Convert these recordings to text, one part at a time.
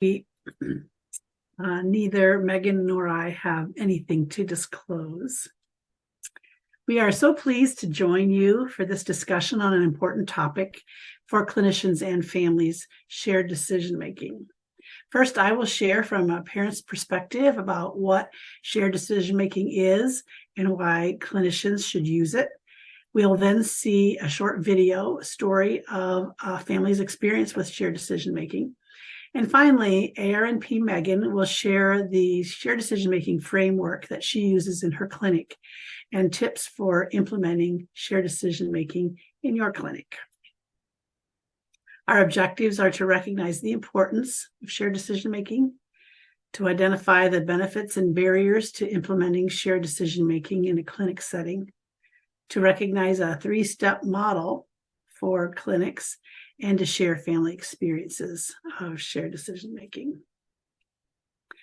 We, neither Megan nor I have anything to disclose. We are so pleased to join you for this discussion on an important topic for clinicians and families, shared decision-making. First, I will share from a parent's perspective about what shared decision-making is and why clinicians should use it. We'll then see a short video story of a family's experience with shared decision-making. And finally, ARNP Megan will share the shared decision-making framework that she uses in her clinic and tips for implementing shared decision-making in your clinic. Our objectives are to recognize the importance of shared decision-making, to identify the benefits and barriers to implementing shared decision-making in a clinic setting, to recognize a 3-step model for clinics, and to share family experiences of shared decision-making.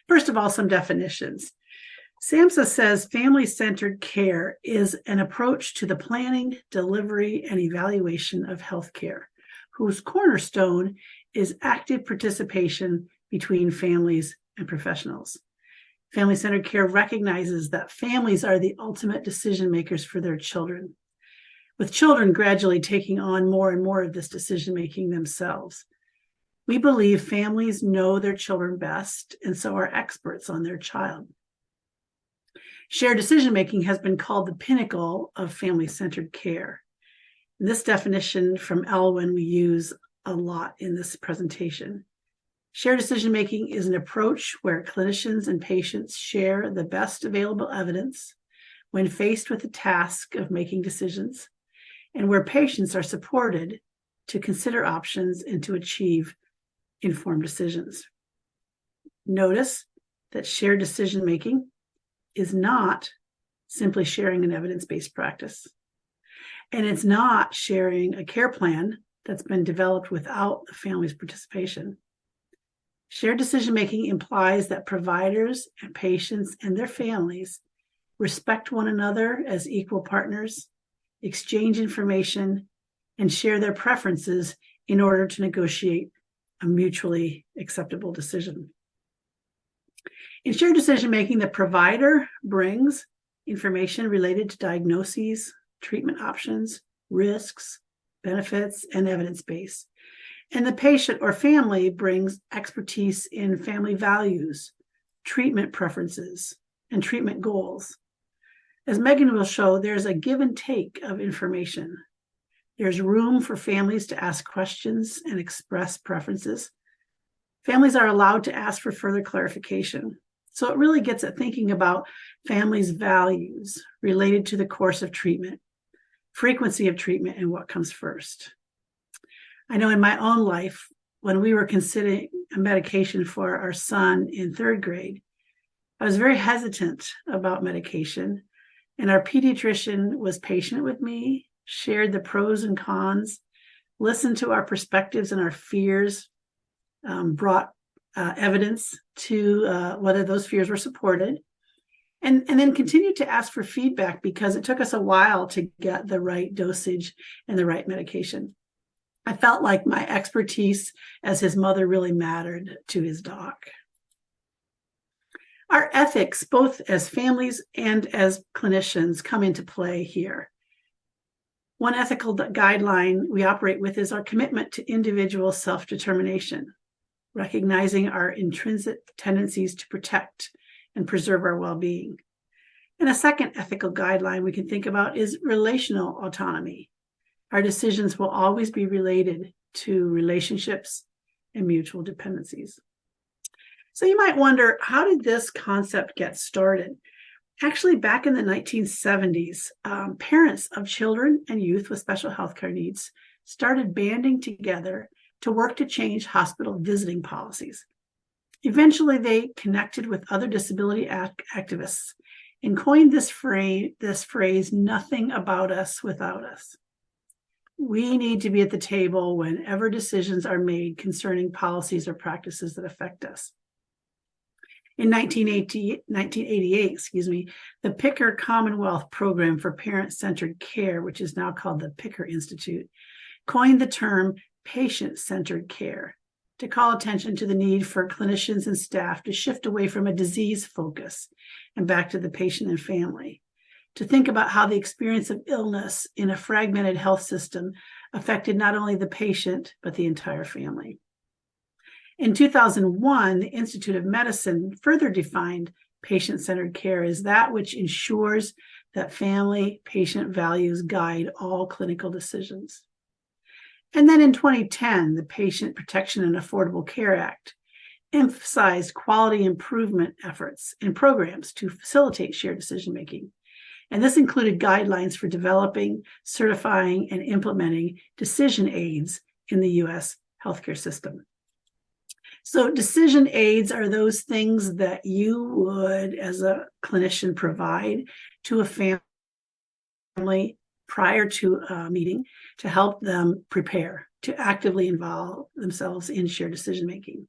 First of all, some definitions. SAMHSA says family-centered care is an approach to the planning, delivery, and evaluation of healthcare, whose cornerstone is active participation between families and professionals. Family-centered care recognizes that families are the ultimate decision makers for their children, with children gradually taking on more and more of this decision-making themselves. We believe families know their children best, and so are experts on their child. Shared decision-making has been called the pinnacle of family-centered care. This definition from Elwin we use a lot in this presentation. Shared decision-making is an approach where clinicians and patients share the best available evidence when faced with the task of making decisions, and where patients are supported to consider options and to achieve informed decisions. Notice that shared decision-making is not simply sharing an evidence-based practice, and it's not sharing a care plan that's been developed without the family's participation. Shared decision-making implies that providers and patients and their families respect one another as equal partners, exchange information, and share their preferences in order to negotiate a mutually acceptable decision. In shared decision-making, the provider brings information related to diagnoses, treatment options, risks, benefits, and evidence base. And the patient or family brings expertise in family values, treatment preferences, and treatment goals. As Megan will show, there's a give and take of information. There's room for families to ask questions and express preferences. Families are allowed to ask for further clarification. So it really gets at thinking about families' values related to the course of treatment, frequency of treatment, and what comes first. I know in my own life, when we were considering a medication for our son in 3rd grade, I was very hesitant about medication. And our pediatrician was patient with me, shared the pros and cons, listened to our perspectives and our fears, brought evidence to whether those fears were supported, and then continued to ask for feedback because it took us a while to get the right dosage and the right medication. I felt like my expertise as his mother really mattered to his doc. Our ethics, both as families and as clinicians, come into play here. One ethical guideline we operate with is our commitment to individual self-determination, recognizing our intrinsic tendencies to protect and preserve our well-being. And a second ethical guideline we can think about is relational autonomy. Our decisions will always be related to relationships and mutual dependencies. So you might wonder, how did this concept get started? Actually, back in the 1970s, parents of children and youth with special healthcare needs started banding together to work to change hospital visiting policies. Eventually, they connected with other disability activists and coined this phrase, "nothing about us without us." We need to be at the table whenever decisions are made concerning policies or practices that affect us. In 1988, the Picker Commonwealth Program for Parent-Centered Care, which is now called the Picker Institute, coined the term patient-centered care to call attention to the need for clinicians and staff to shift away from a disease focus and back to the patient and family, to think about how the experience of illness in a fragmented health system affected not only the patient, but the entire family. In 2001, the Institute of Medicine further defined patient-centered care as that which ensures that family-patient values guide all clinical decisions. And then in 2010, the Patient Protection and Affordable Care Act emphasized quality improvement efforts and programs to facilitate shared decision-making. And this included guidelines for developing, certifying, and implementing decision aids in the U.S. healthcare system. So decision aids are those things that you would, as a clinician, provide to a family prior to a meeting to help them prepare, to actively involve themselves in shared decision-making.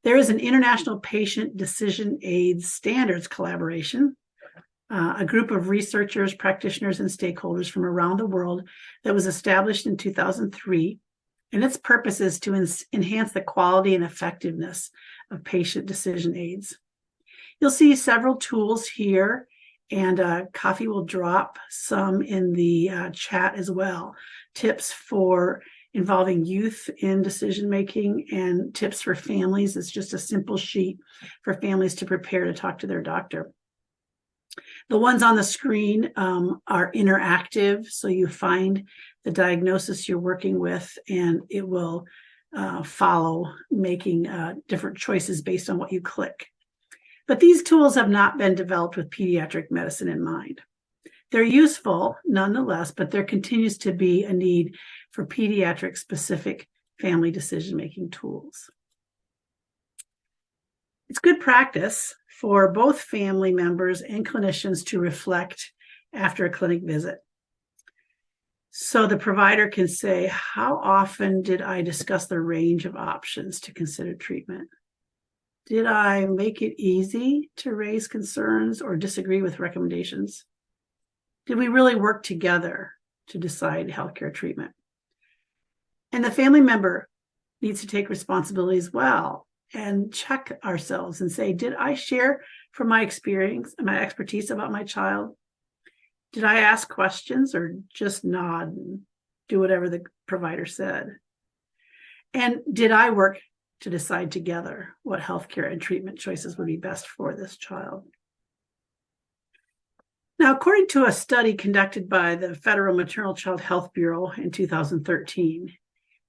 There is an international patient decision aids standards collaboration, a group of researchers, practitioners, and stakeholders from around the world that was established in 2003. And its purpose is to enhance the quality and effectiveness of patient decision aids. You'll see several tools here, and Coffee will drop some in the chat as well. Tips for involving youth in decision-making and tips for families. It's just a simple sheet for families to prepare to talk to their doctor. The ones on the screen are interactive, so you find the diagnosis you're working with, and it will follow making different choices based on what you click. But these tools have not been developed with pediatric medicine in mind. They're useful nonetheless, but there continues to be a need for pediatric-specific family decision-making tools. It's good practice for both family members and clinicians to reflect after a clinic visit. So the provider can say, how often did I discuss the range of options to consider treatment? Did I make it easy to raise concerns or disagree with recommendations? Did we really work together to decide healthcare treatment? And the family member needs to take responsibility as well and check ourselves and say, did I share from my experience and my expertise about my child? Did I ask questions or just nod and do whatever the provider said? And did I work to decide together what healthcare and treatment choices would be best for this child? Now, according to a study conducted by the Federal Maternal Child Health Bureau in 2013,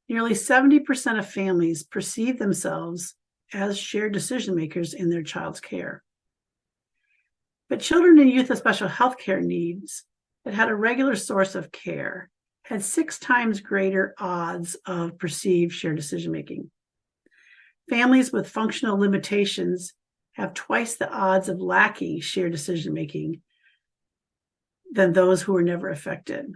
nearly 70% of families perceive themselves as shared decision makers in their child's care. But children and youth with special health care needs that had a regular source of care had 6 times greater odds of perceived shared decision making. Families with functional limitations have twice the odds of lacking shared decision making than those who were never affected.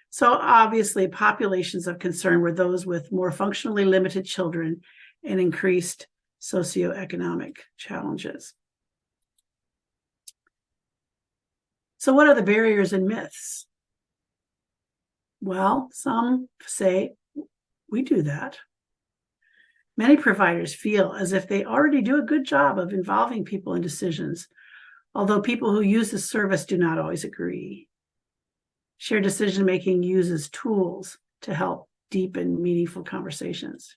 So obviously, populations of concern were those with more functionally limited children and increased socioeconomic challenges. So what are the barriers and myths? Well, some say we do that. Many providers feel as if they already do a good job of involving people in decisions, although people who use the service do not always agree. Shared decision-making uses tools to help deepen meaningful conversations.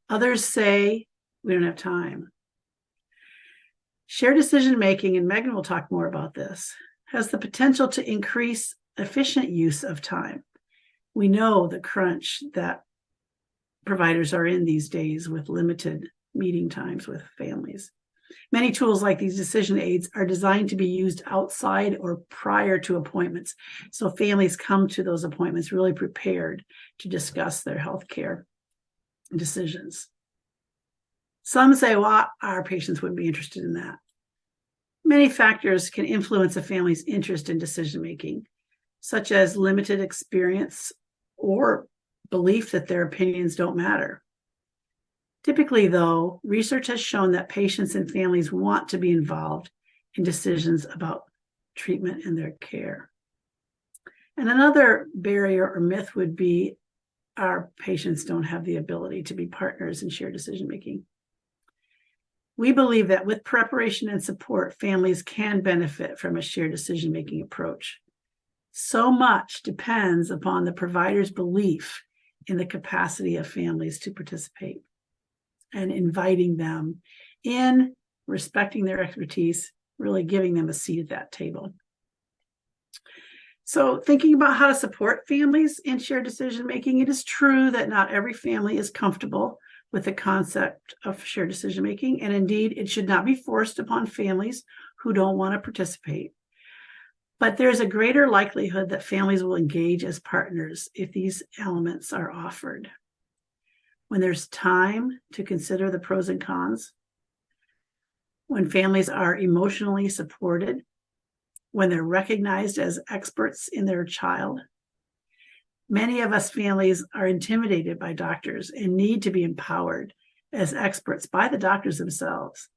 Others say we don't have time. Shared decision-making, and Megan will talk more about this, has the potential to increase efficient use of time. We know the crunch that providers are in these days with limited meeting times with families. Many tools like these decision aids are designed to be used outside or prior to appointments, so families come to those appointments really prepared to discuss their healthcare decisions. Some say, well, our patients wouldn't be interested in that. Many factors can influence a family's interest in decision-making, such as limited experience or belief that their opinions don't matter. Typically, though, research has shown that patients and families want to be involved in decisions about treatment and their care. And another barrier or myth would be our patients don't have the ability to be partners in shared decision-making. We believe that with preparation and support, families can benefit from a shared decision-making approach. So much depends upon the provider's belief in the capacity of families to participate and inviting them in, respecting their expertise, really giving them a seat at that table. So thinking about how to support families in shared decision-making, it is true that not every family is comfortable with the concept of shared decision-making, and indeed, it should not be forced upon families who don't want to participate. But there's a greater likelihood that families will engage as partners if these elements are offered. When there's time to consider the pros and cons, when families are emotionally supported, when they're recognized as experts in their child. Many of us families are intimidated by doctors and need to be empowered as experts by the doctors themselves.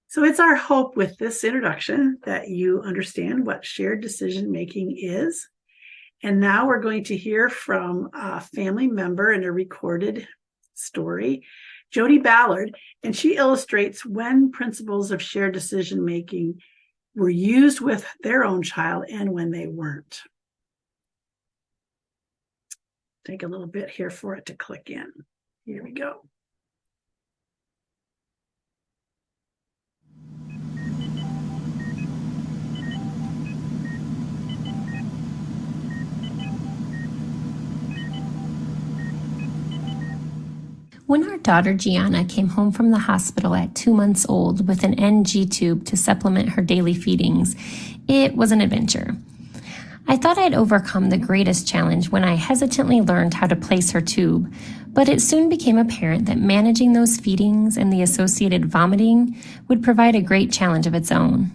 So it's our hope with this introduction that you understand what shared decision-making is. And now we're going to hear from a family member in a recorded story, Jody Ballard, and she illustrates when principles of shared decision-making were used with their own child and when they weren't. Take a little bit here for it to click in. Here we go. When our daughter Gianna came home from the hospital at 2 months old with an NG tube to supplement her daily feedings, it was an adventure. I thought I'd overcome the greatest challenge when I hesitantly learned how to place her tube, but it soon became apparent that managing those feedings and the associated vomiting would provide a great challenge of its own.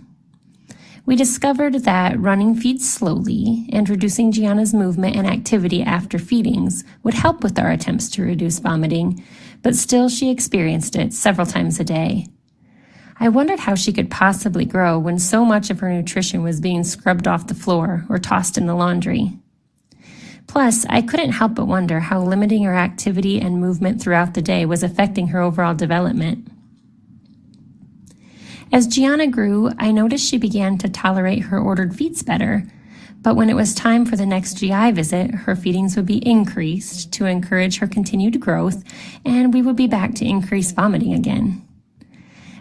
We discovered that running feeds slowly and reducing Gianna's movement and activity after feedings would help with our attempts to reduce vomiting, but still she experienced it several times a day. I wondered how she could possibly grow when so much of her nutrition was being scrubbed off the floor or tossed in the laundry. Plus, I couldn't help but wonder how limiting her activity and movement throughout the day was affecting her overall development. As Gianna grew, I noticed she began to tolerate her ordered feeds better, but when it was time for the next GI visit, her feedings would be increased to encourage her continued growth, and we would be back to increased vomiting again.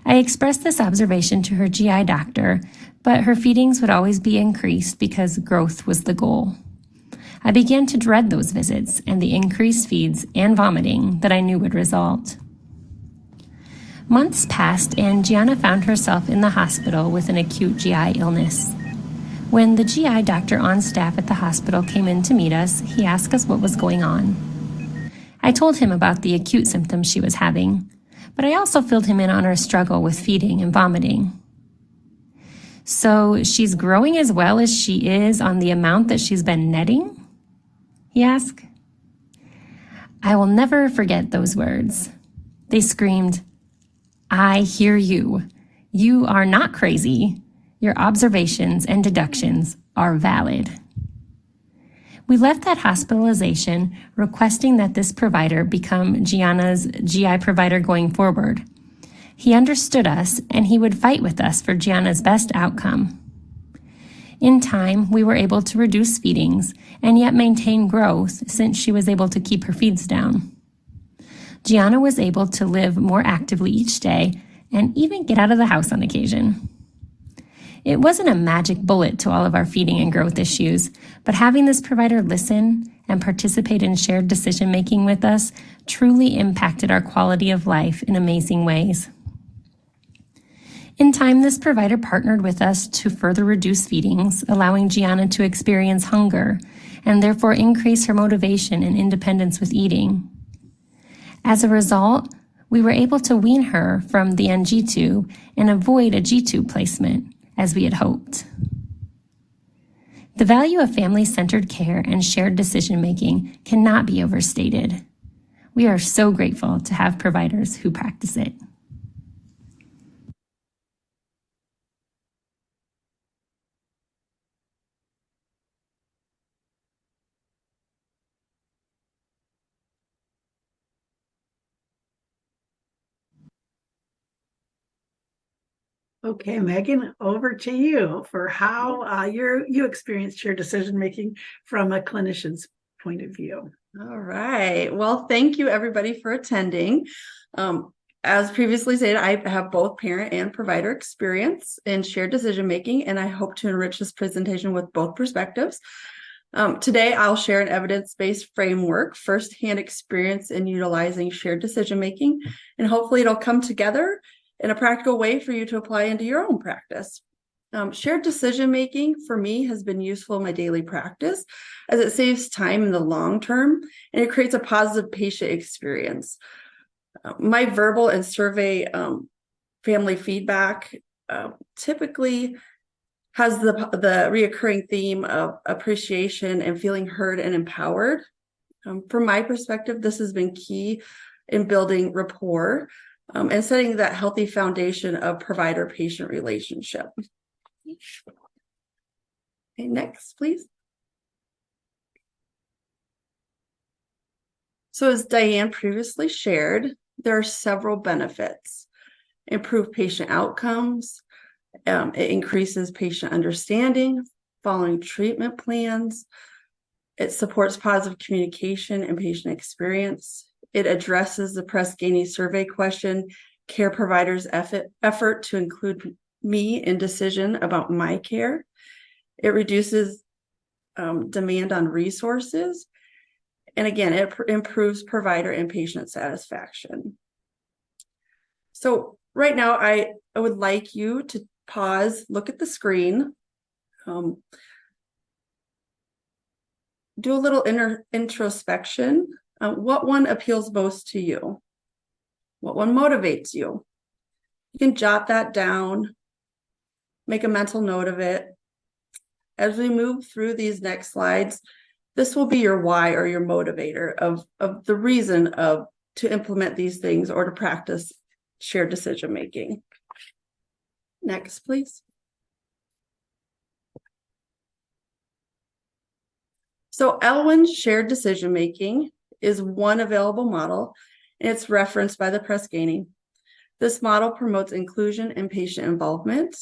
I expressed this observation to her GI doctor, but her feedings would always be increased because growth was the goal. I began to dread those visits and the increased feeds and vomiting that I knew would result. Months passed and Gianna found herself in the hospital with an acute GI illness. When the GI doctor on staff at the hospital came in to meet us, he asked us what was going on. I told him about the acute symptoms she was having, but I also filled him in on her struggle with feeding and vomiting. So she's growing as well as she is on the amount that she's been netting? He asked. I will never forget those words. They screamed, I hear you. You are not crazy. Your observations and deductions are valid. We left that hospitalization requesting that this provider become Gianna's GI provider going forward. He understood us and he would fight with us for Gianna's best outcome. In time, we were able to reduce feedings and yet maintain growth since she was able to keep her feeds down. Gianna was able to live more actively each day and even get out of the house on occasion. It wasn't a magic bullet to all of our feeding and growth issues, but having this provider listen and participate in shared decision-making with us truly impacted our quality of life in amazing ways. In time, this provider partnered with us to further reduce feedings, allowing Gianna to experience hunger and therefore increase her motivation and independence with eating. As a result, we were able to wean her from the NG tube and avoid a G tube placement, as we had hoped. The value of family-centered care and shared decision-making cannot be overstated. We are so grateful to have providers who practice it. Okay, Megan, over to you for how you experience shared decision making from a clinician's point of view. All right. Well, thank you everybody for attending. As previously stated, I have both parent and provider experience in shared decision making, and I hope to enrich this presentation with both perspectives. Today, I'll share an evidence-based framework, firsthand experience in utilizing shared decision making, and hopefully it'll come together in a practical way for you to apply into your own practice. Shared decision making for me has been useful in my daily practice as it saves time in the long term and it creates a positive patient experience. My verbal and survey family feedback typically has the reoccurring theme of appreciation and feeling heard and empowered. From my perspective, this has been key in building rapport and setting that healthy foundation of provider-patient relationship. Okay, next, please. So as Diane previously shared, there are several benefits. Improved patient outcomes, it increases patient understanding following treatment plans, it supports positive communication and patient experience, it addresses the Press-Ganey survey question, care providers' effort to include me in decision about my care. It reduces demand on resources. And again, it improves provider and patient satisfaction. So right now, I would like you to pause, look at the screen, do a little introspection. What one appeals most to you? What one motivates you? You can jot that down, make a mental note of it. As we move through these next slides, this will be your why or your motivator of the reason to implement these things or to practice shared decision making. Next, please. So Elwyn's shared decision making is one available model, and it's referenced by the Press-Ganey. This model promotes inclusion and patient involvement.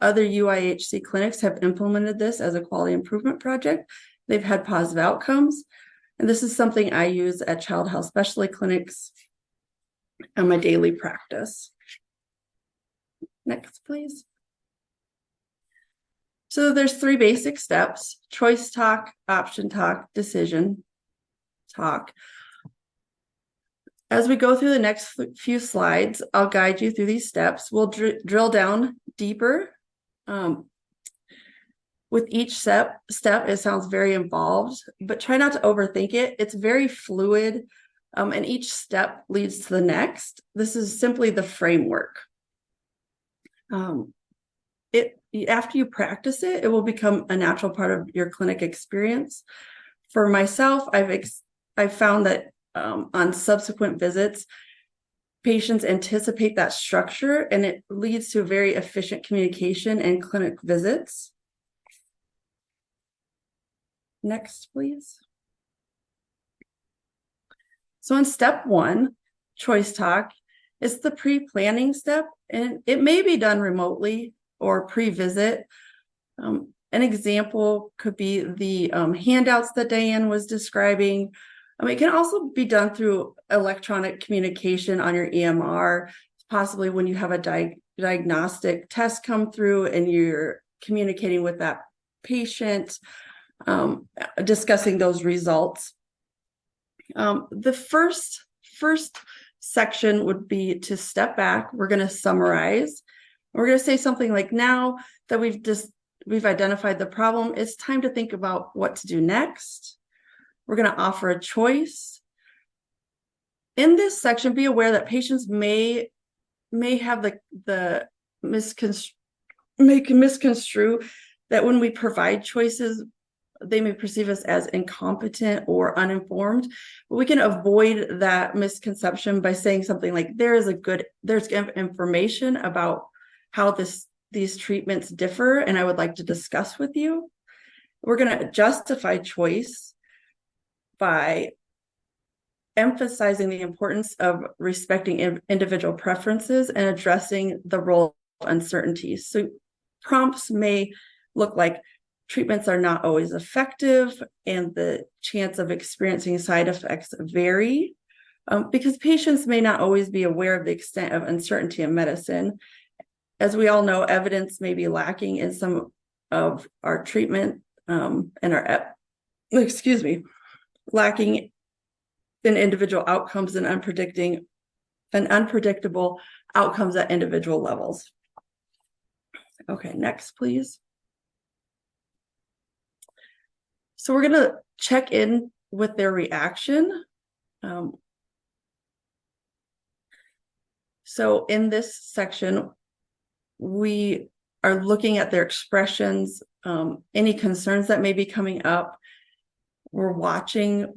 Other UIHC clinics have implemented this as a quality improvement project. They've had positive outcomes. And this is something I use at child health specialty clinics in my daily practice. Next, please. So there's 3 basic steps: choice talk, option talk, decision talk. As we go through the next few slides, I'll guide you through these steps. We'll drill down deeper. With each step, it sounds very involved, but try not to overthink it. It's very fluid, and each step leads to the next. This is simply the framework. After you practice it, it will become a natural part of your clinic experience. For myself, I've found that on subsequent visits, patients anticipate that structure, and it leads to very efficient communication and clinic visits. Next, please. So in step 1, choice talk, it's the pre-planning step, and it may be done remotely or pre-visit. An example could be the handouts that Diane was describing. It can also be done through electronic communication on your EMR, possibly when you have a diagnostic test come through and you're communicating with that patient, discussing those results. The first section would be to step back. We're going to summarize. We're going to say something like, now that we've identified the problem, it's time to think about what to do next. We're going to offer a choice. In this section, be aware that patients may have misconstrue that when we provide choices, they may perceive us as incompetent or uninformed. But we can avoid that misconception by saying something like, there's information about how these treatments differ, and I would like to discuss with you. We're going to justify choice by emphasizing the importance of respecting individual preferences and addressing the role uncertainties. So prompts may look like treatments are not always effective and the chance of experiencing side effects vary because patients may not always be aware of the extent of uncertainty in medicine. As we all know, evidence may be lacking in some of our treatment and lacking in individual outcomes and unpredictable outcomes at individual levels. Okay, next, please. So we're going to check in with their reaction. So in this section, we are looking at their expressions, any concerns that may be coming up. We're watching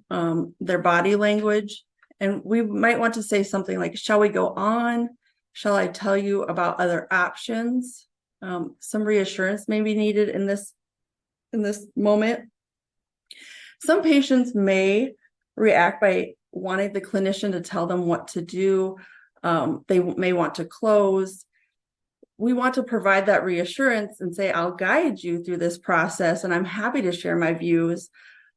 their body language, and we might want to say something like, shall we go on? Shall I tell you about other options? Some reassurance may be needed in this moment. Some patients may react by wanting the clinician to tell them what to do. They may want to close. We want to provide that reassurance and say, I'll guide you through this process, and I'm happy to share my views.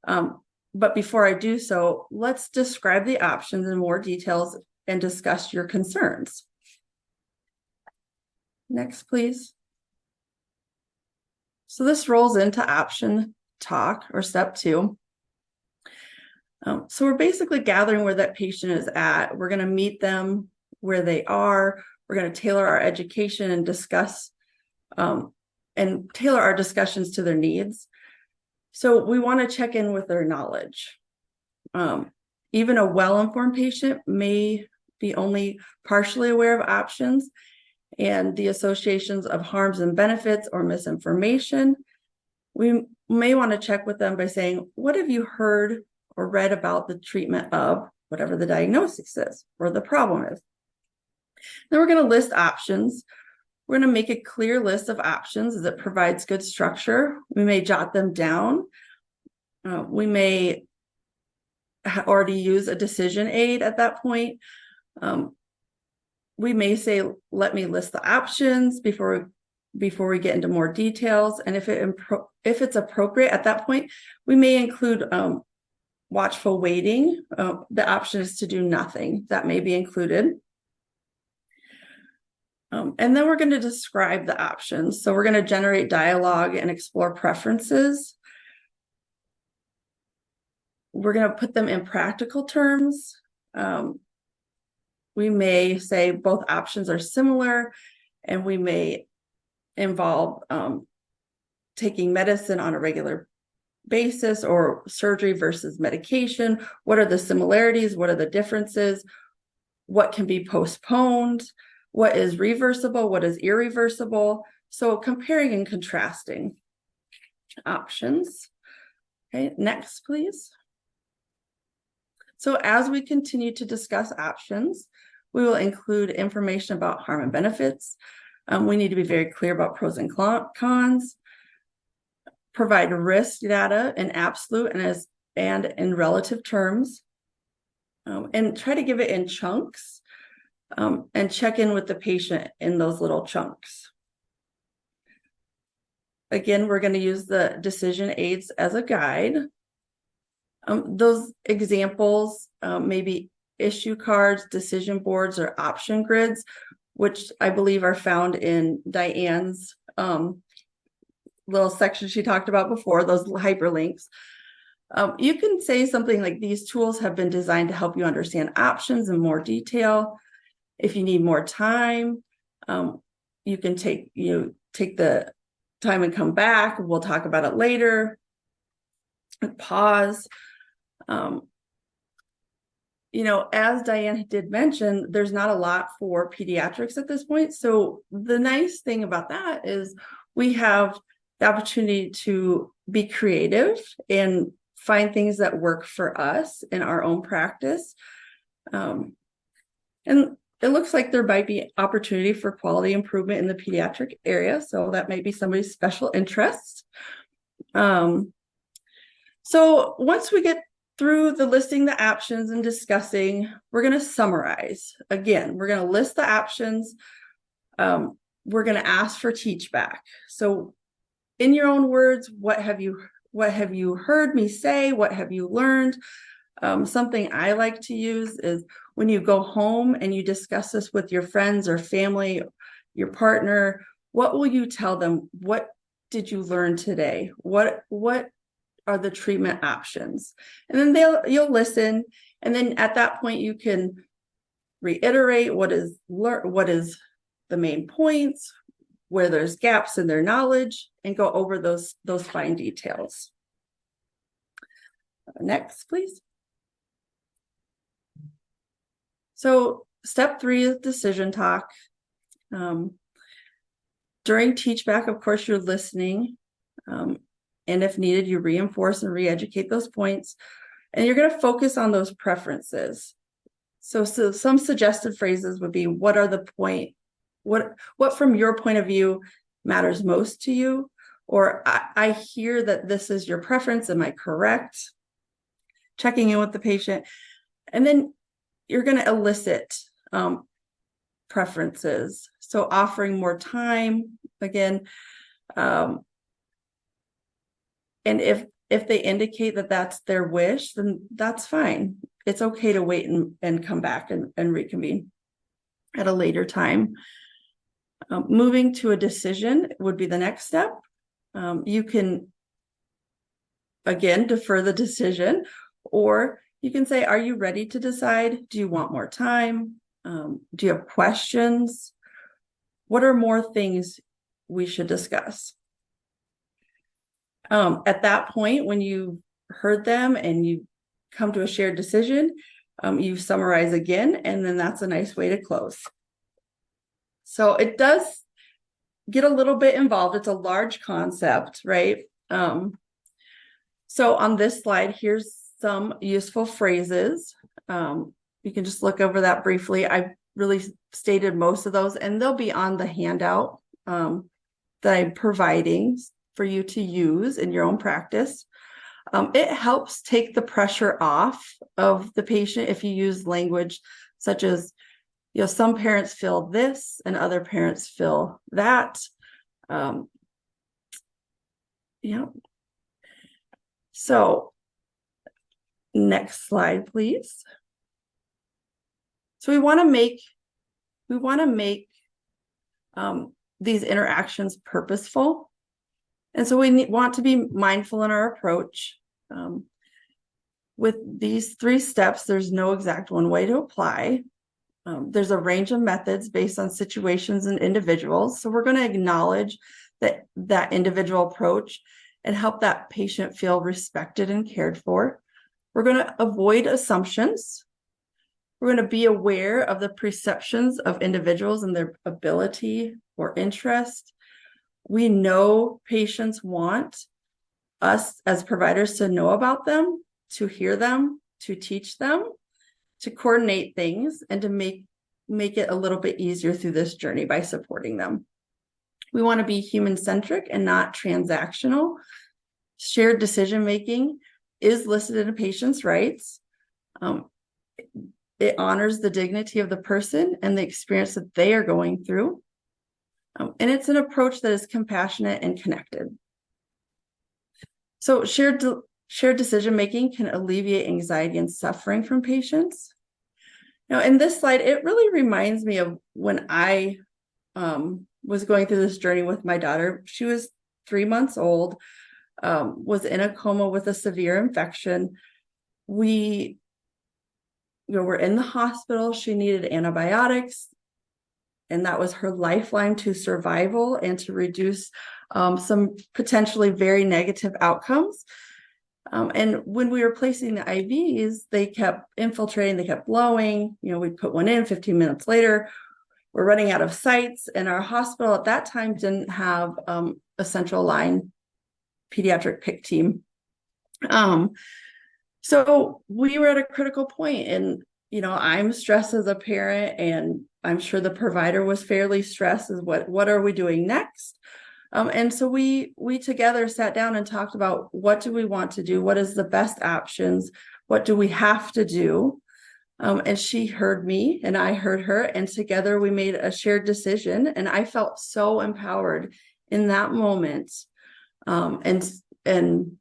But before I do so, let's describe the options in more details and discuss your concerns. Next, please. So this rolls into option talk, or step 2. So we're basically gathering where that patient is at. We're going to meet them where they are. We're going to tailor our education and discuss and tailor our discussions to their needs. So we want to check in with their knowledge. Even a well-informed patient may be only partially aware of options and the associations of harms and benefits or misinformation. We may want to check with them by saying, what have you heard or read about the treatment of whatever the diagnosis is or the problem is? Then we're going to list options. We're going to make a clear list of options as it provides good structure. We may jot them down. We may already use a decision aid at that point. We may say, let me list the options before we get into more details. And if it's appropriate at that point, we may include watchful waiting. The option is to do nothing. That may be included. And then we're going to describe the options. So we're going to generate dialogue and explore preferences. We're going to put them in practical terms. We may say both options are similar, and we may involve taking medicine on a regular basis or surgery versus medication. What are the similarities? What are the differences? What can be postponed? What is reversible? What is irreversible? So comparing and contrasting options. Okay, next, please. So as we continue to discuss options, we will include information about harm and benefits. We need to be very clear about pros and cons, provide risk data in absolute and in relative terms, and try to give it in chunks, and check in with the patient in those little chunks. Again, we're going to use the decision aids as a guide. Those examples may be issue cards, decision boards, or option grids, which I believe are found in Diane's little section she talked about before, those hyperlinks. You can say something like, these tools have been designed to help you understand options in more detail. If you need more time, you can take the time and come back. We'll talk about it later. Pause. As Diane did mention, there's not a lot for pediatrics at this point. So the nice thing about that is we have the opportunity to be creative and find things that work for us in our own practice. And it looks like there might be opportunity for quality improvement in the pediatric area. So that might be somebody's special interest. So once we get through the listing the options and discussing, we're going to summarize. Again, we're going to list the options. we're going to ask for teach back. So in your own words, what have you heard me say? What have you learned? Something I like to use is when you go home and you discuss this with your friends or family, your partner, what will you tell them? What did you learn today? What are the treatment options? And then you'll listen. And then at that point, you can reiterate what is the main points, where there's gaps in their knowledge, and go over those fine details. Next, please. So step 3 is decision talk. During teach back, of course, you're listening. And if needed, you reinforce and re-educate those points. And you're going to focus on those preferences. So some suggested phrases would be, what from your point of view matters most to you? Or I hear that this is your preference. Am I correct? Checking in with the patient. And then you're going to elicit preferences. So offering more time, again, and if they indicate that that's their wish, then that's fine. It's okay to wait and come back and reconvene at a later time. Moving to a decision would be the next step. You can, again, defer the decision, or you can say, are you ready to decide? Do you want more time? Do you have questions? What are more things we should discuss? At that point, when you heard them and you come to a shared decision, you summarize again, and then that's a nice way to close. So it does get a little bit involved. It's a large concept, right? So on this slide, here's some useful phrases. You can just look over that briefly. I really stated most of those, and they'll be on the handout that I'm providing for you to use in your own practice. It helps take the pressure off of the patient if you use language such as, some parents feel this and other parents feel that. So next slide, please. So we want to make these interactions purposeful. And so we want to be mindful in our approach. With these 3 steps, there's no exact one way to apply. There's a range of methods based on situations and individuals. So we're going to acknowledge that individual approach and help that patient feel respected and cared for. We're going to avoid assumptions. We're going to be aware of the perceptions of individuals and their ability or interest. We know patients want us as providers to know about them, to hear them, to teach them, to coordinate things, and to make it a little bit easier through this journey by supporting them. We want to be human-centric and not transactional. Shared decision-making is listed in a patient's rights. It honors the dignity of the person and the experience that they are going through. And it's an approach that is compassionate and connected. So shared decision-making can alleviate anxiety and suffering from patients. Now, in this slide, it really reminds me of when I was going through this journey with my daughter. She was 3 months old, was in a coma with a severe infection. We were in the hospital. She needed antibiotics, and that was her lifeline to survival and to reduce some potentially very negative outcomes. And when we were placing the IVs, they kept infiltrating, they kept blowing. We'd put one in 15 minutes later. We're running out of sites, and our hospital at that time didn't have a central line pediatric PIC team. So we were at a critical point, and I'm stressed as a parent, and I'm sure the provider was fairly stressed as what are we doing next? And so we together sat down and talked about, what do we want to do? What is the best options? What do we have to do? And she heard me and I heard her, and together we made a shared decision. And I felt so empowered in that moment. And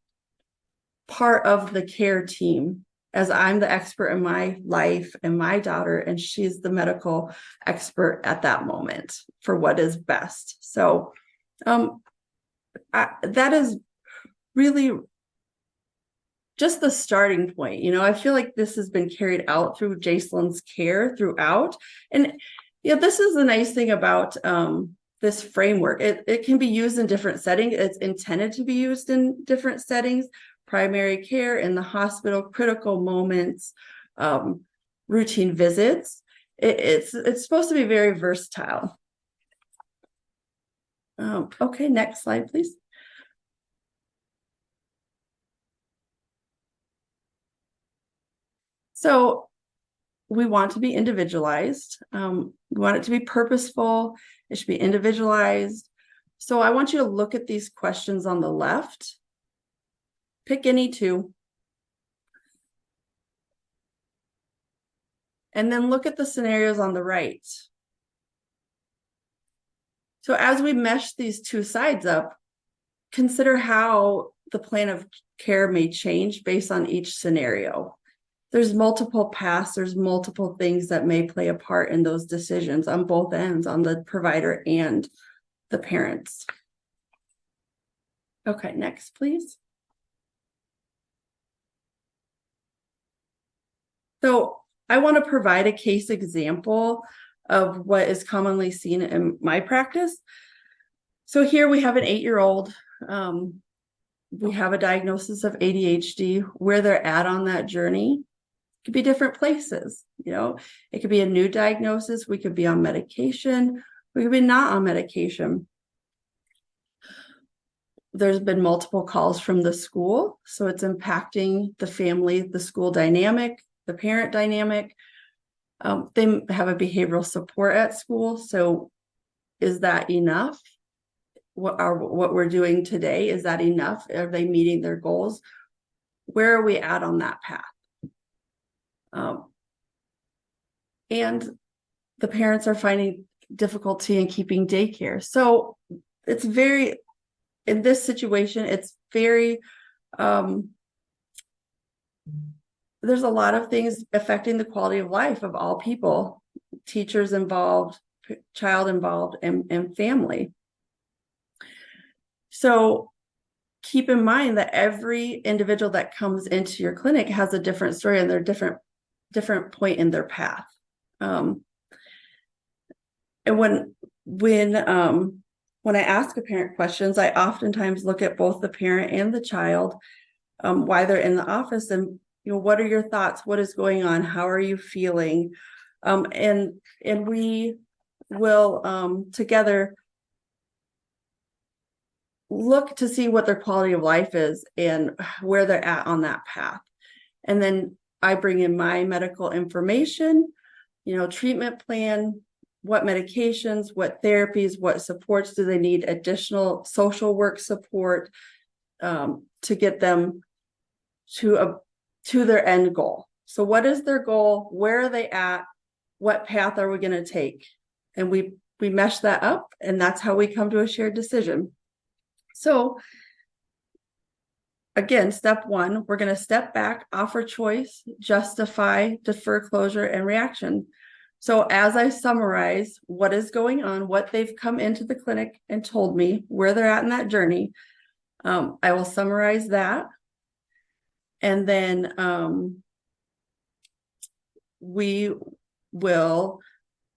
part of the care team, as I'm the expert in my life and my daughter, and she's the medical expert at that moment for what is best. So that is really just the starting point. I feel like this has been carried out through Jacelyn's care throughout. And this is the nice thing about this framework. It can be used in different settings. It's intended to be used in different settings: primary care, in the hospital, critical moments, routine visits. It's supposed to be very versatile. Okay, next slide, please. So we want to be individualized. We want it to be purposeful. It should be individualized. So I want you to look at these questions on the left. Pick any two. And then look at the scenarios on the right. So as we mesh these two sides up, consider how the plan of care may change based on each scenario. There's multiple paths, there's multiple things that may play a part in those decisions on both ends, on the provider and the parents. Okay, next, please. So I want to provide a case example of what is commonly seen in my practice. So here we have an 8-year-old. We have a diagnosis of ADHD. Where they're at on that journey could be different places. It could be a new diagnosis. We could be on medication. We could be not on medication. There's been multiple calls from the school, so it's impacting the family, the school dynamic, the parent dynamic. They have a behavioral support at school. So is that enough? What we're doing today, is that enough? Are they meeting their goals? Where are we at on that path? And the parents are finding difficulty in keeping daycare. So it's very, in this situation, it's very, there's a lot of things affecting the quality of life of all people, teachers involved, child involved, and family. So keep in mind that every individual that comes into your clinic has a different story, and they're different point in their path. And when I ask a parent questions, I oftentimes look at both the parent and the child, why they're in the office, and what are your thoughts? What is going on? How are you feeling? And we will together look to see what their quality of life is and where they're at on that path. And then I bring in my medical information, treatment plan, what medications, what therapies, what supports do they need, additional social work support to get them to their end goal. So what is their goal? Where are they at? What path are we going to take? And we mesh that up, and that's how we come to a shared decision. So again, step one, we're going to step back, offer choice, justify, defer closure, and reaction. So as I summarize what is going on, what they've come into the clinic and told me, where they're at in that journey, I will summarize that. And then we will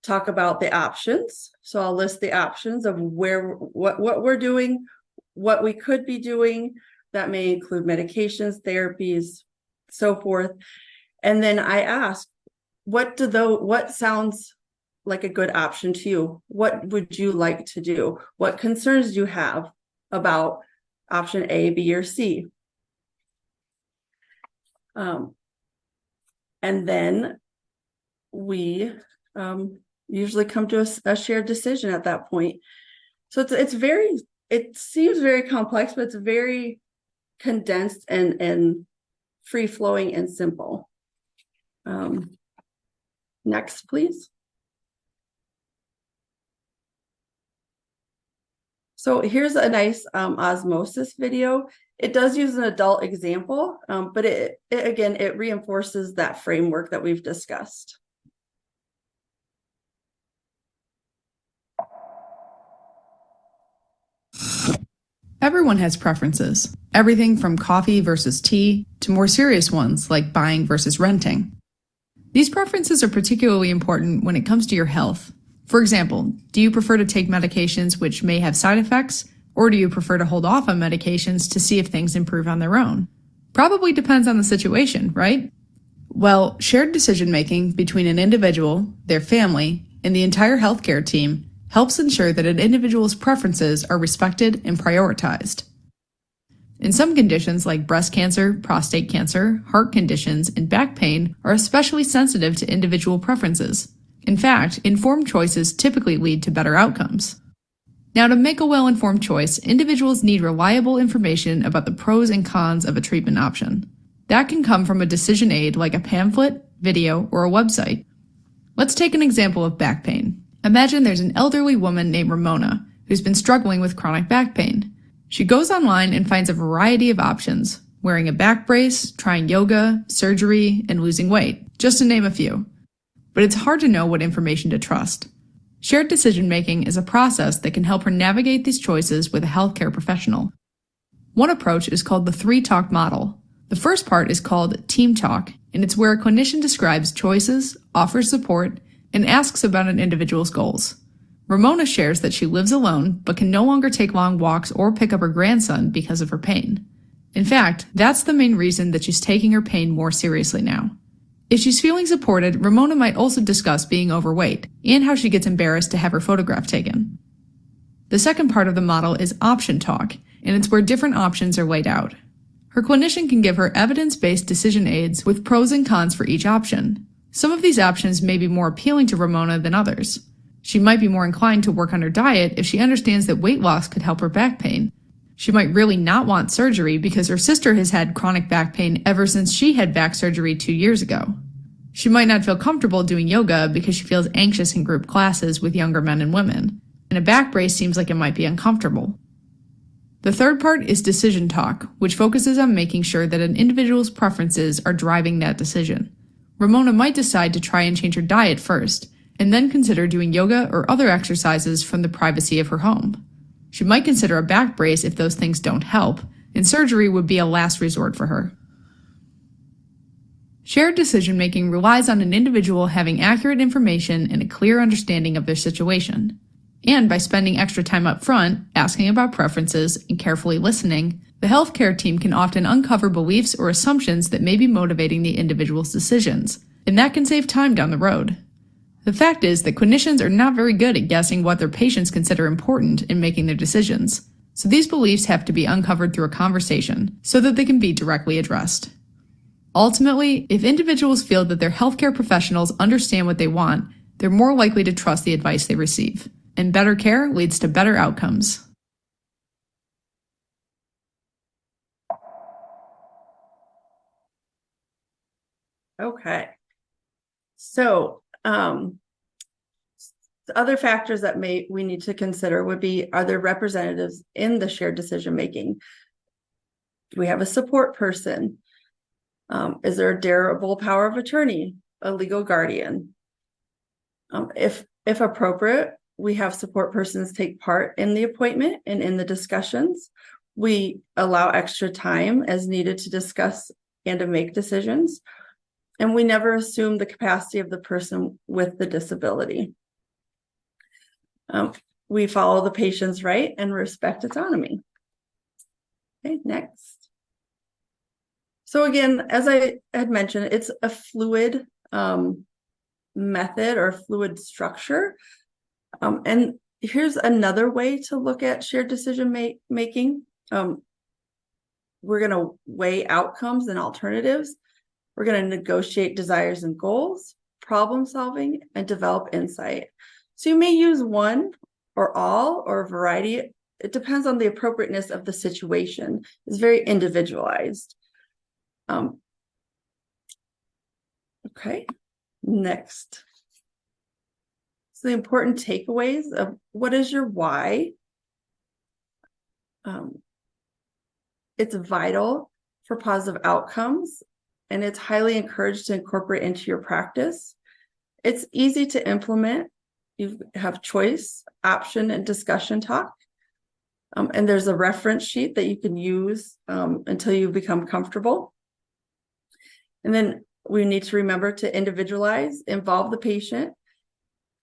talk about the options. So I'll list the options of what we're doing, what we could be doing. That may include medications, therapies, so forth. And then I ask, what sounds like a good option to you? What would you like to do? What concerns do you have about option A, B, or C? And then we usually come to a shared decision at that point. So it seems very complex, but it's very condensed and free flowing and simple. Next, please. So here's a nice osmosis video. It does use an adult example, but it again, it reinforces that framework that we've discussed. Everyone has preferences, everything from coffee versus tea to more serious ones like buying versus renting. These preferences are particularly important when it comes to your health. For example, do you prefer to take medications which may have side effects, or do you prefer to hold off on medications to see if things improve on their own? Probably depends on the situation, right? Well, shared decision-making between an individual, their family, and the entire healthcare team helps ensure that an individual's preferences are respected and prioritized. In some conditions like breast cancer, prostate cancer, heart conditions, and back pain are especially sensitive to individual preferences. In fact, informed choices typically lead to better outcomes. Now, to make a well-informed choice, individuals need reliable information about the pros and cons of a treatment option. That can come from a decision aid like a pamphlet, video, or a website. Let's take an example of back pain. Imagine there's an elderly woman named Ramona who's been struggling with chronic back pain. She goes online and finds a variety of options, wearing a back brace, trying yoga, surgery, and losing weight, just to name a few. But it's hard to know what information to trust. Shared decision-making is a process that can help her navigate these choices with a healthcare professional. One approach is called the 3-talk model. The first part is called team talk, and it's where a clinician describes choices, offers support, and asks about an individual's goals. Ramona shares that she lives alone, but can no longer take long walks or pick up her grandson because of her pain. In fact, that's the main reason that she's taking her pain more seriously now. If she's feeling supported, Ramona might also discuss being overweight and how she gets embarrassed to have her photograph taken. The second part of the model is option talk, and it's where different options are laid out. Her clinician can give her evidence-based decision aids with pros and cons for each option. Some of these options may be more appealing to Ramona than others. She might be more inclined to work on her diet if she understands that weight loss could help her back pain. She might really not want surgery because her sister has had chronic back pain ever since she had back surgery 2 years ago. She might not feel comfortable doing yoga because she feels anxious in group classes with younger men and women, and a back brace seems like it might be uncomfortable. The third part is decision talk, which focuses on making sure that an individual's preferences are driving that decision. Ramona might decide to try and change her diet first, and then consider doing yoga or other exercises from the privacy of her home. She might consider a back brace if those things don't help, and surgery would be a last resort for her. Shared decision-making relies on an individual having accurate information and a clear understanding of their situation. And by spending extra time up front, asking about preferences, and carefully listening, the healthcare team can often uncover beliefs or assumptions that may be motivating the individual's decisions, and that can save time down the road. The fact is that clinicians are not very good at guessing what their patients consider important in making their decisions, so these beliefs have to be uncovered through a conversation so that they can be directly addressed. Ultimately, if individuals feel that their healthcare professionals understand what they want, they're more likely to trust the advice they receive, and better care leads to better outcomes. Okay. So, the other factors that we need to consider would be, are there representatives in the shared decision making? Do we have a support person? Is there a durable power of attorney, a legal guardian? If appropriate, we have support persons take part in the appointment and in the discussions. We allow extra time as needed to discuss and to make decisions. And we never assume the capacity of the person with the disability. We follow the patient's right and respect autonomy. Okay, next. So again, as I had mentioned, it's a fluid method or fluid structure. And here's another way to look at shared decision making. We're going to weigh outcomes and alternatives. We're going to negotiate desires and goals, problem solving, and develop insight. So you may use one or all or a variety. It depends on the appropriateness of the situation. It's very individualized. Okay, next. So the important takeaways of what is your why? It's vital for positive outcomes, and it's highly encouraged to incorporate into your practice. It's easy to implement. You have choice, option, and discussion talk. And there's a reference sheet that you can use until you become comfortable. And then we need to remember to individualize, involve the patient,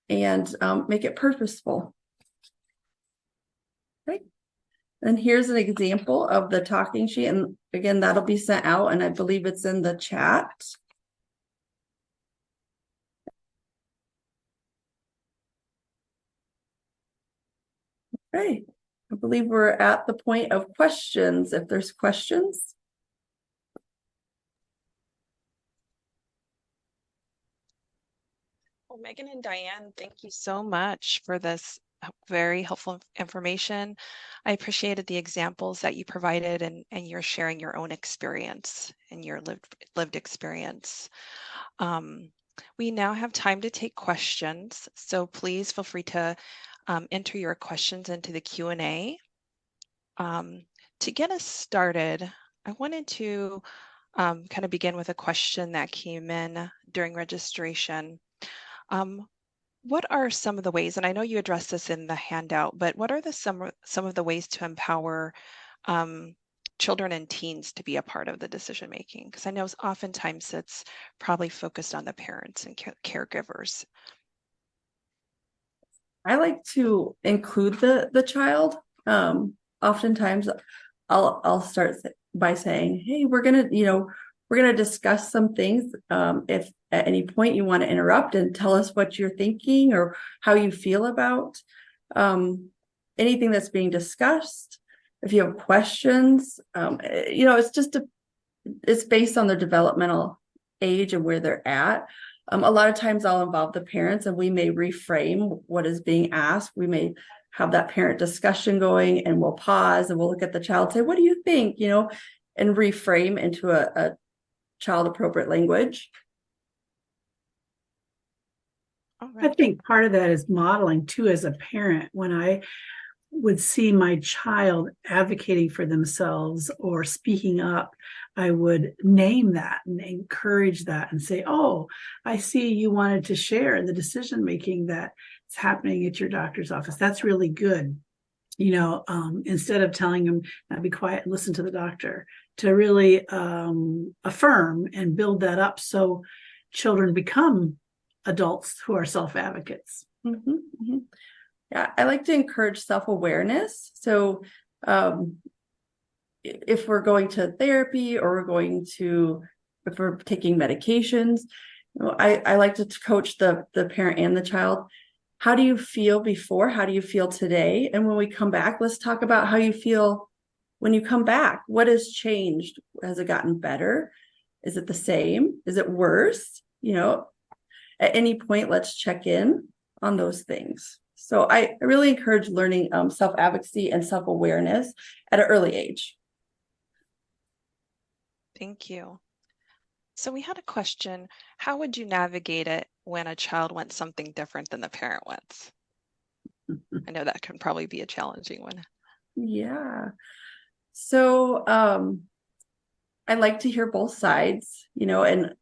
and make it purposeful. Right. And here's an example of the talking sheet. And again, that'll be sent out, and I believe it's in the chat. Okay. I believe we're at the point of questions. If there's questions. Well, Megan and Diane, thank you so much for this very helpful information. I appreciated the examples that you provided and you're sharing your own experience and your lived experience. We now have time to take questions, so please feel free to enter your questions into the Q&A. To get us started, I wanted to kind of begin with a question that came in during registration. What are some of the ways, and I know you addressed this in the handout, but what are some of the ways to empower children and teens to be a part of the decision making? Because I know oftentimes it's probably focused on the parents and caregivers. I like to include the child. Oftentimes I'll start by saying, hey, we're gonna discuss some things. If at any point you want to interrupt and tell us what you're thinking or how you feel about anything that's being discussed. If you have questions, it's based on their developmental age and where they're at. A lot of times I'll involve the parents, and we may reframe what is being asked. We may have that parent discussion going, and we'll pause and we'll look at the child, say, what do you think? And reframe into a child appropriate language. I think part of that is modeling too, as a parent. When I would see my child advocating for themselves or speaking up, I would name that and encourage that and say, oh, I see you wanted to share the decision making that's happening at your doctor's office. That's really good. Instead of telling them, now be quiet and listen to the doctor, to really affirm and build that up so children become adults who are self-advocates. Mm-hmm, mm-hmm. Yeah, I like to encourage self-awareness. So if we're going to therapy or if we're taking medications, I like to coach the parent and the child. How do you feel before? How do you feel today? And when we come back, let's talk about how you feel when you come back. What has changed? Has it gotten better? Is it the same? Is it worse? At any point, let's check in on those things. So I really encourage learning self-advocacy and self-awareness at an early age. Thank you. So we had a question, how would you navigate it when a child wants something different than the parent wants? I know that can probably be a challenging one. Yeah. So I like to hear both sides, and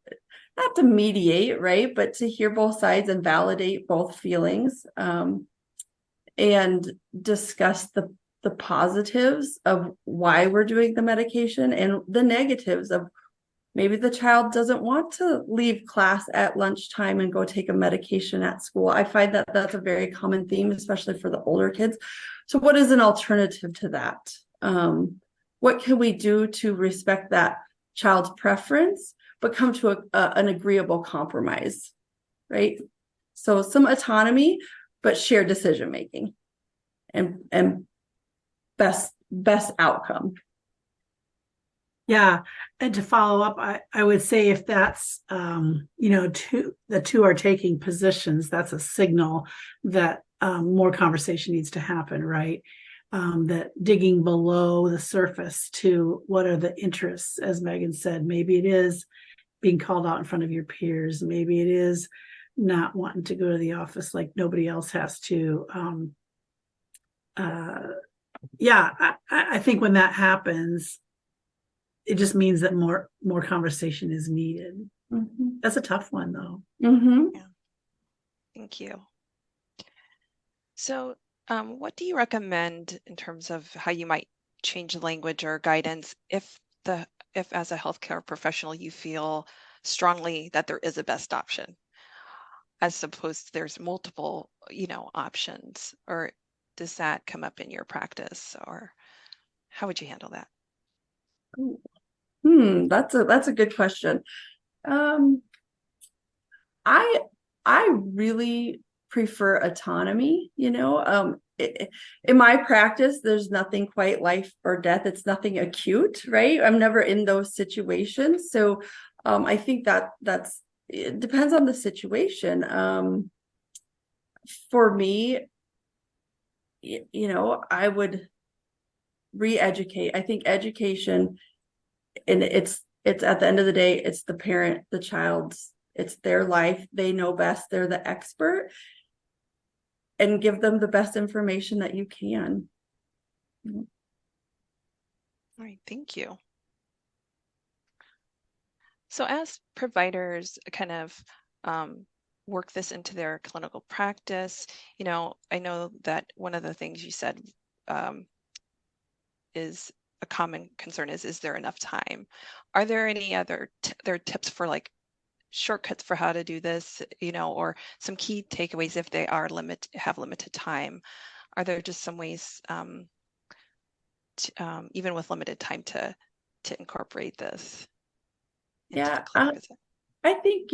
not to mediate, right? But to hear both sides and validate both feelings, and discuss the positives of why we're doing the medication and the negatives of maybe the child doesn't want to leave class at lunchtime and go take a medication at school. I find that that's a very common theme, especially for the older kids. So what is an alternative to that? What can we do to respect that child's preference, but come to an agreeable compromise, right? So some autonomy, but shared decision making and best outcome. Yeah. And to follow up, I would say if that's, the two are taking positions, that's a signal that more conversation needs to happen, right? That digging below the surface to what are the interests, as Megan said, maybe it is being called out in front of your peers. Maybe it is not wanting to go to the office like nobody else has to. I think when that happens, it just means that more conversation is needed. Mhm. That's a tough one, though. Mhm. Thank you. So, what do you recommend in terms of how you might change language or guidance if as a healthcare professional you feel strongly that there is a best option, as opposed to there's multiple, options, or does that come up in your practice, or how would you handle that? That's a good question. I really prefer autonomy, in my practice, there's nothing quite life or death. It's nothing acute, right? I'm never in those situations. So I think it depends on the situation. For me, I would re-educate. I think education, and it's at the end of the day, it's the parent, the child's, it's their life. They know best. They're the expert, and give them the best information that you can. All right, thank you. So as providers kind of work this into their clinical practice, I know that one of the things you said is a common concern is there enough time? Are there any other tips for like shortcuts for how to do this, or some key takeaways if they have limited time? Are there just some ways, even with limited time, to incorporate this into the clinic visit? I think,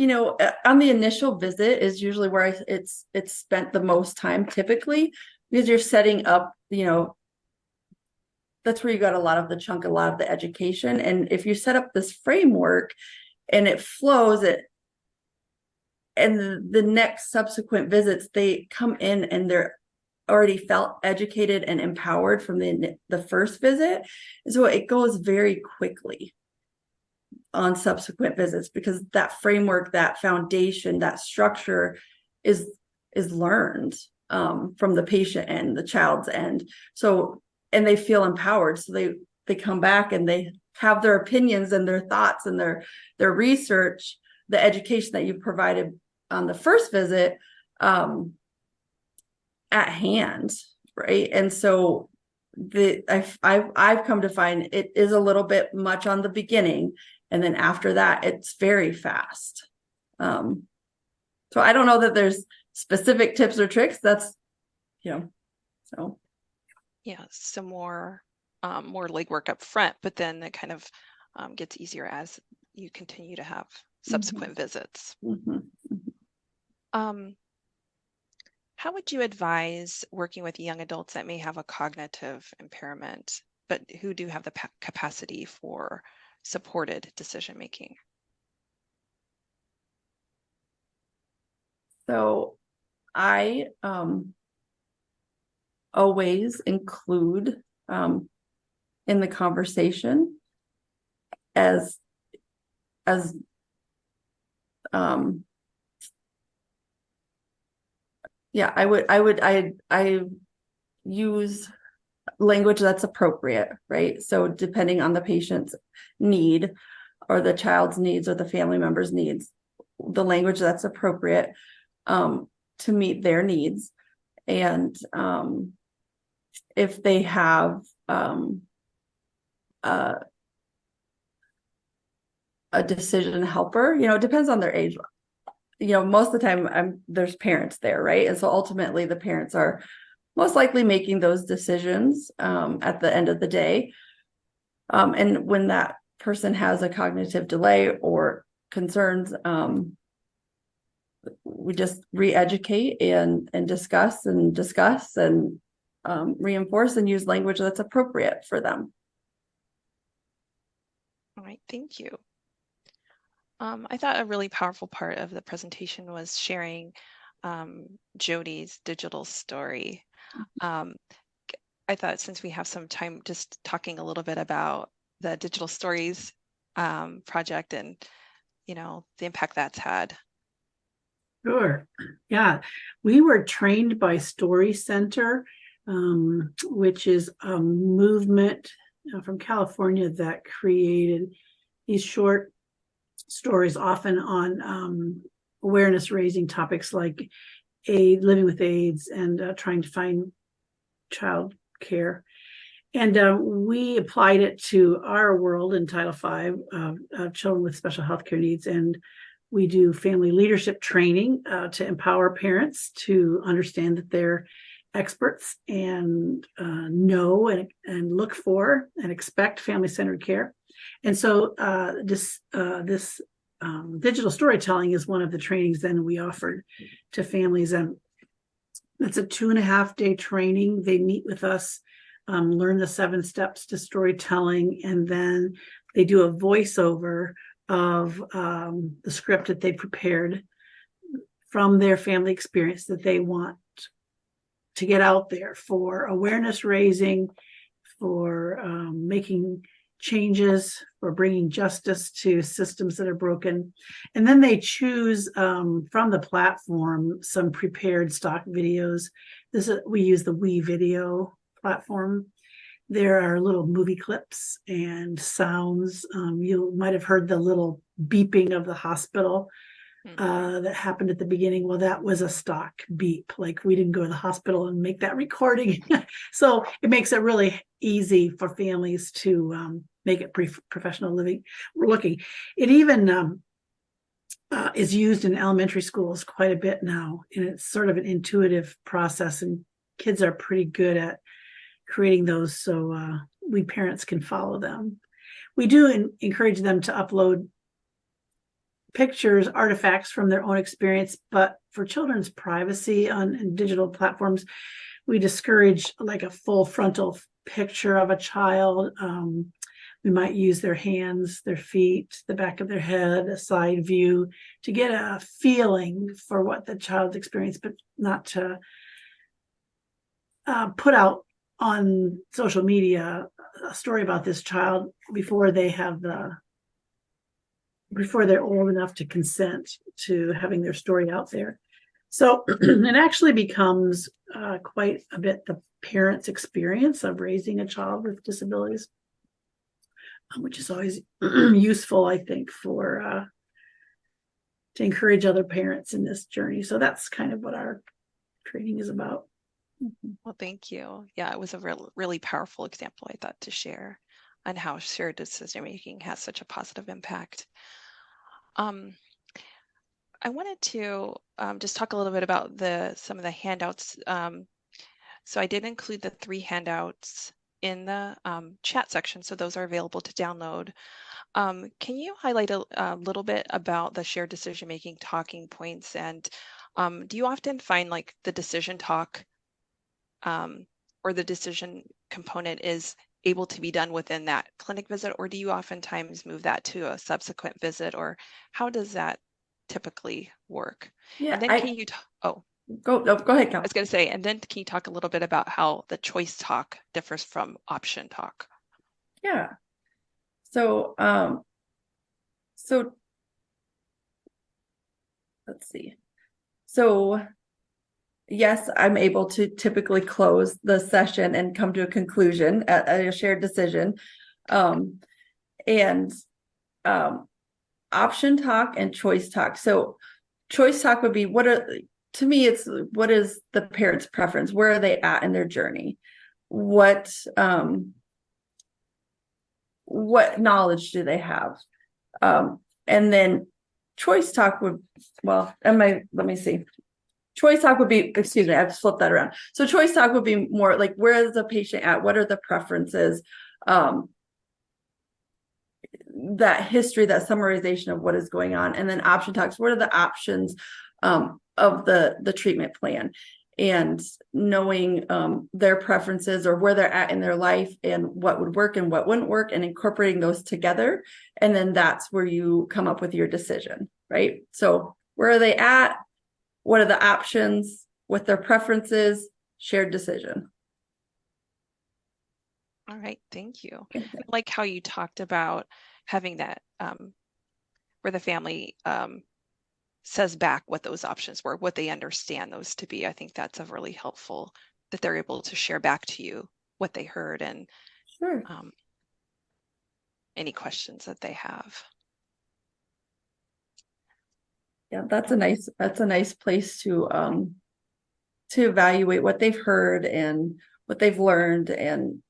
on the initial visit is usually where it's spent the most time typically, because you're setting up, that's where you got a lot of the education. And if you set up this framework and it flows, and the next subsequent visits, they come in and they're already felt educated and empowered from the first visit. So it goes very quickly on subsequent visits, because that framework, that foundation, that structure is learned from the patient and the child's end. So, and they feel empowered. So they come back and they have their opinions and their thoughts and their research, the education that you provided on the first visit at hand, right? And so I've come to find it is a little bit much on the beginning, and then after that it's very fast. So I don't know that there's specific tips or tricks. That's so yeah, some more legwork up front, but then it kind of gets easier as you continue to have subsequent visits. How would you advise working with young adults that may have a cognitive impairment, but who do have the capacity for supported decision making? So I always include in the conversation as I use language that's appropriate, right? So depending on the patient's need or the child's needs or the family member's needs, the language that's appropriate to meet their needs. And if they have a decision helper, it depends on their age. Most of the time there's parents there, right? And so ultimately the parents are most likely making those decisions at the end of the day. And when that person has a cognitive delay or concerns, we just re-educate and discuss and reinforce and use language that's appropriate for them. All right, thank you. I thought a really powerful part of the presentation was sharing Jody's digital story. I thought since we have some time just talking a little bit about the Digital Stories project and the impact that's had. Sure. Yeah. We were trained by Story Center, which is a movement from California that created these short stories, often on awareness raising topics like living with AIDS and trying to find child care. And we applied it to our world in Title V of children with special health care needs. And we do family leadership training to empower parents to understand that they're experts and know and look for and expect family-centered care. And so this digital storytelling is one of the trainings then we offered to families. And it's a 2.5-day training. They meet with us, learn the 7 steps to storytelling, and then they do a voiceover of the script that they prepared from their family experience that they want to get out there for awareness raising, for making changes, for bringing justice to systems that are broken. And then they choose from the platform some prepared stock videos. We use the WeVideo platform. There are little movie clips and sounds. You might have heard the little beeping of the hospital that happened at the beginning. Well, that was a stock beep. Like, we didn't go to the hospital and make that recording. So it makes it really easy for families to make it professional living. We're looking. It even is used in elementary schools quite a bit now, and it's sort of an intuitive process, and kids are pretty good at creating those, so we parents can follow them. We do encourage them to upload pictures, artifacts from their own experience, but for children's privacy on digital platforms, we discourage like a full frontal picture of a child. We might use their hands, their feet, the back of their head, a side view to get a feeling for what the child's experienced, but not to put out on social media a story about this child before they're old enough to consent to having their story out there. So it actually becomes quite a bit the parent's experience of raising a child with disabilities, which is always useful, I think, for to encourage other parents in this journey. So that's kind of what our training is about. Well, thank you. Yeah, it was a really powerful example, I thought, to share on how shared decision making has such a positive impact. I wanted to just talk a little bit about some of the handouts. So I did include the 3 handouts in the chat section, so those are available to download. Can you highlight a little bit about the shared decision making talking points, and do you often find like the decision talk or the decision component is able to be done within that clinic visit, or do you oftentimes move that to a subsequent visit, or how does that typically work? Yeah, and then can you go ahead, Cal. I was going to say, and then can you talk a little bit about how the choice talk differs from option talk? Yeah. So let's see. So yes, I'm able to typically close the session and come to a conclusion at a shared decision. And option talk and choice talk. So choice talk would be what is the parent's preference? Where are they at in their journey? What knowledge do they have? And then choice talk would, let me see. Choice talk would be, excuse me, I've flipped that around. So choice talk would be more like, where is the patient at? What are the preferences? That history, that summarization of what is going on. And then option talks, what are the options of the treatment plan? And knowing their preferences or where they're at in their life and what would work and what wouldn't work, and incorporating those together. And then that's where you come up with your decision, right? So where are they at? What are the options with their preferences? Shared decision. All right, thank you. I like how you talked about having that where the family says back what those options were, what they understand those to be. I think that's a really helpful that they're able to share back to you what they heard and Sure. any questions that they have. Yeah, that's a nice place to evaluate what they've heard and what they've learned, and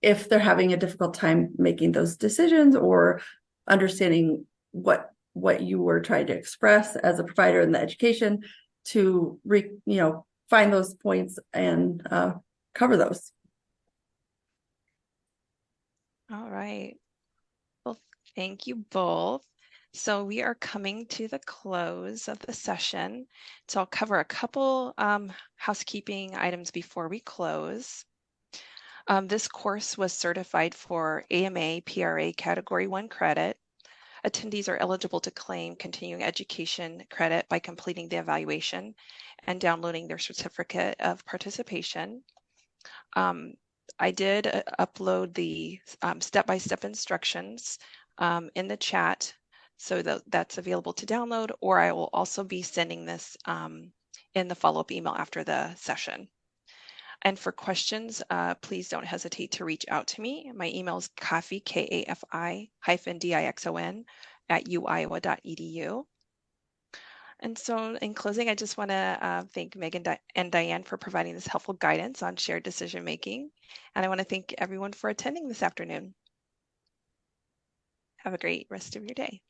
if they're having a difficult time making those decisions or understanding what you were trying to express as a provider in the education, to find those points and cover those. All right. Well, thank you both. So we are coming to the close of the session. So I'll cover a couple housekeeping items before we close. This course was certified for AMA PRA Category 1 credit. Attendees are eligible to claim continuing education credit by completing the evaluation and downloading their certificate of participation. I did upload the step-by-step instructions in the chat, so that's available to download, or I will also be sending this in the follow-up email after the session. And for questions, please don't hesitate to reach out to me. My email is kafi, KAFI-DIXON @uiowa.edu. And so in closing, I just want to thank Megan and Diane for providing this helpful guidance on shared decision making. And I want to thank everyone for attending this afternoon. Have a great rest of your day.